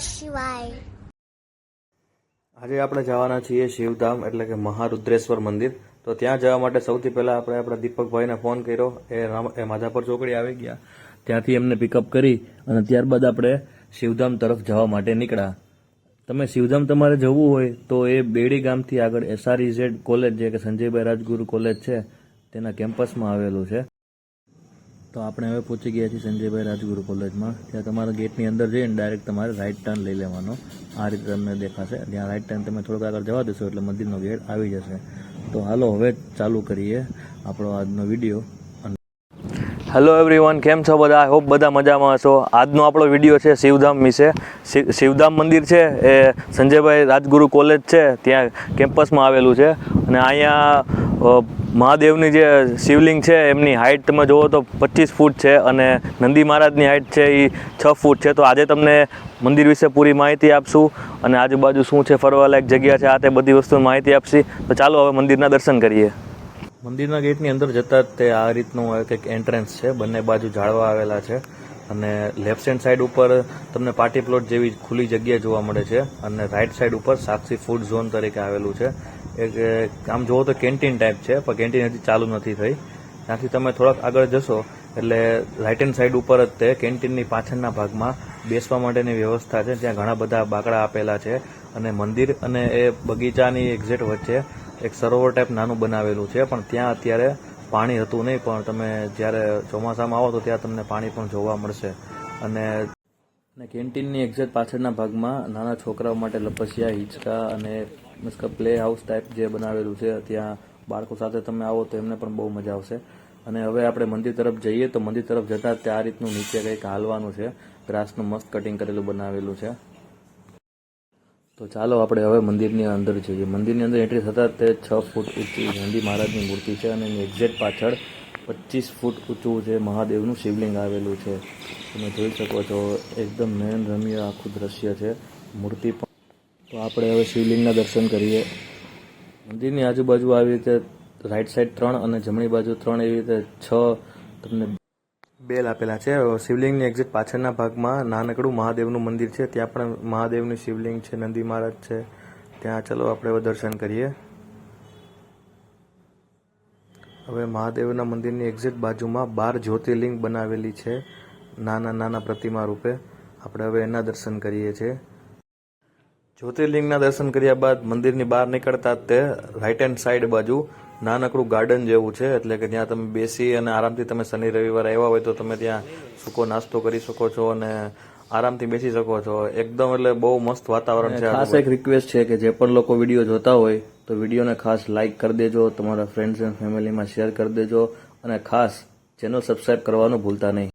શિવાય. આજે આપણે જવાના છીએ શિવધામ એટલે કે મહારુદ્રેશ્વર મંદિર. તો ત્યાં જવા માટે સૌથી પહેલા આપણે આપણા દીપકભાઈને ફોન કર્યો. એ માધાપર ચોકડી આવી ગયા, ત્યાંથી એમને પિકઅપ કરી અને ત્યારબાદ આપણે શિવધામ તરફ જવા માટે નીકળ્યા. તમે શિવધામ તમારે જવું હોય તો એ બેડી ગામથી આગળ SREZ કોલેજ જે કે સંજયભાઈ રાજગુરુ કોલેજ છે તેના કેમ્પસમાં આવેલું છે. તો આપણે હવે પહોંચી ગયા છીએ સંજયભાઈ રાજગુરુ કોલેજમાં. ત્યાં તમારા ગેટની અંદર જઈને ડાયરેક્ટ તમારે રાઈટ ટર્ન લઈ લેવાનો. આ રીતે તમને દેખાશે. ત્યાં રાઈટ ટર્ન તમે થોડુંક આગળ જવા દેશો એટલે મંદિરનો ગેટ આવી જશે. તો હાલો હવે ચાલુ કરીએ આપણો આજનો વિડીયો. હેલો એવરીવન, કેમ છો બધા? આઈ હોપ બધા મજામાં હશો. આજનો આપણો વિડીયો છે શિવધામ વિશે. શિવધામ મંદિર છે એ સંજયભાઈ રાજગુરુ કોલેજ છે ત્યાં કેમ્પસમાં આવેલું છે. અને અહીંયા મહાદેવની જે શિવલિંગ છે એમની હાઇટ તમે જુઓ તો 25 ફૂટ છે અને નંદી મહારાજની હાઇટ છે એ 6 ફૂટ છે. તો આજે તમને મંદિર વિશે પૂરી માહિતી આપશું અને આજુબાજુ શું છે, ફરવાલાયક જગ્યા છે, આ તે બધી વસ્તુની માહિતી આપશી. તો ચાલો હવે મંદિરના દર્શન કરીએ. મંદિરના ગેટની અંદર જતાં તે આ રીતનું કંઈક એન્ટ્રન્સ છે. બંને બાજુ ઝાડવા આવેલા છે અને લેફ્ટ હેન્ડ સાઈડ ઉપર તમને પાર્ટી પ્લોટ જેવી ખુલ્લી જગ્યા જોવા મળે છે અને રાઈટ સાઈડ ઉપર સાક્ષી ફૂડ ઝોન તરીકે આવેલું છે. એક આમ જુઓ તો કેન્ટીન ટાઈપ છે, પણ કેન્ટીન હજી ચાલુ નથી થઈ. ત્યાંથી તમે થોડાક આગળ જશો એટલે રાઈટ હેન્ડ સાઈડ ઉપર જ તે કેન્ટીનની પાછળના ભાગમાં બેસવા માટેની વ્યવસ્થા છે. ત્યાં ઘણા બધા બાકડા આપેલા છે અને મંદિર અને એ બગીચાની એક્ઝેક્ટ વચ્ચે એક સરોવર ટાઈપ નાનું બનાવેલું છે. પણ ત્યાં અત્યારે પાણી હતું નહીં, પણ તમે જ્યારે ચોમાસામાં આવો તો ત્યાં તમને પાણી પણ જોવા મળશે. અને કેન્ટીનની એક્ઝેક્ટ પાછળના ભાગમાં નાના છોકરાઓ માટે લપસિયા, હિંચકા અને પ્લે હાઉસ ટાઈપ જે બનાવેલું છે. ત્યાં બાળકો સાથે તમે આવો તો એમને પણ બહુ મજા આવશે. અને હવે આપણે મંદિર તરફ જઈએ તો મંદિર તરફ જતાં ત્યાં આ રીતનું નીચે કંઈક હાલવાનું છે. ગ્રાસનું મસ્ત કટિંગ કરેલું બનાવેલું છે. તો ચાલો આપણે હવે મંદિરની અંદર જઈએ. મંદિરની અંદર એન્ટ્રી થતાં તે 6 ફૂટ ઊંચી નંદી મહારાજની મૂર્તિ છે અને એની એક્ઝેક્ટ પાછળ 25 ફૂટ ઊંચું જે મહાદેવનું શિવલિંગ આવેલું છે. તમે જોઈ શકો છો એકદમ નયન રમ્ય આખું દ્રશ્ય છે. મૂર્તિ પણ. તો આપણે હવે શિવલિંગના દર્શન કરીએ. મંદિરની આજુબાજુ આવી રીતે રાઈટ સાઈડ 3 અને જમણી બાજુ 3 એવી રીતે 6 તમને બેલ આપેલા છે. શિવલિંગની એક્ઝેક્ટ પાછળના ભાગમાં નાનકડું મહાદેવનું મંદિર છે. ત્યાં પણ મહાદેવની શિવલિંગ છે, નંદી મહારાજ છે. ત્યાં ચલો આપણે હવે દર્શન કરીએ. હવે મહાદેવના મંદિરની એક્ઝેક્ટ બાજુમાં 12 જ્યોતિર્લિંગ બનાવેલી છે નાના નાના પ્રતિમા રૂપે. આપણે હવે એના દર્શન કરીએ છીએ. જ્યોતિર્લિંગના દર્શન કર્યા બાદ મંદિરની બહાર નીકળતા તે રાઈટ હેન્ડ સાઈડ બાજુ નાનકડું ગાર્ડન જેવું છે. એટલે કે ત્યાં તમે બેસી અને આરામથી તમે શનિ રવિવાર આવ્યા હોય તો તમે ત્યાં સૂકો નાસ્તો કરી શકો છો અને આરામથી બેસી શકો છો. એકદમ એટલે બહુ મસ્ત વાતાવરણ છે. ખાસ એક રિક્વેસ્ટ છે કે જે પણ લોકો વિડીયો જોતા હોય તો વિડીયોને ખાસ લાઇક કરી દેજો, તમારા ફ્રેન્ડ્સ એન્ડ ફેમિલીમાં શેર કરી દેજો અને ખાસ ચેનલ સબસ્ક્રાઈબ કરવાનું ભૂલતા નહીં.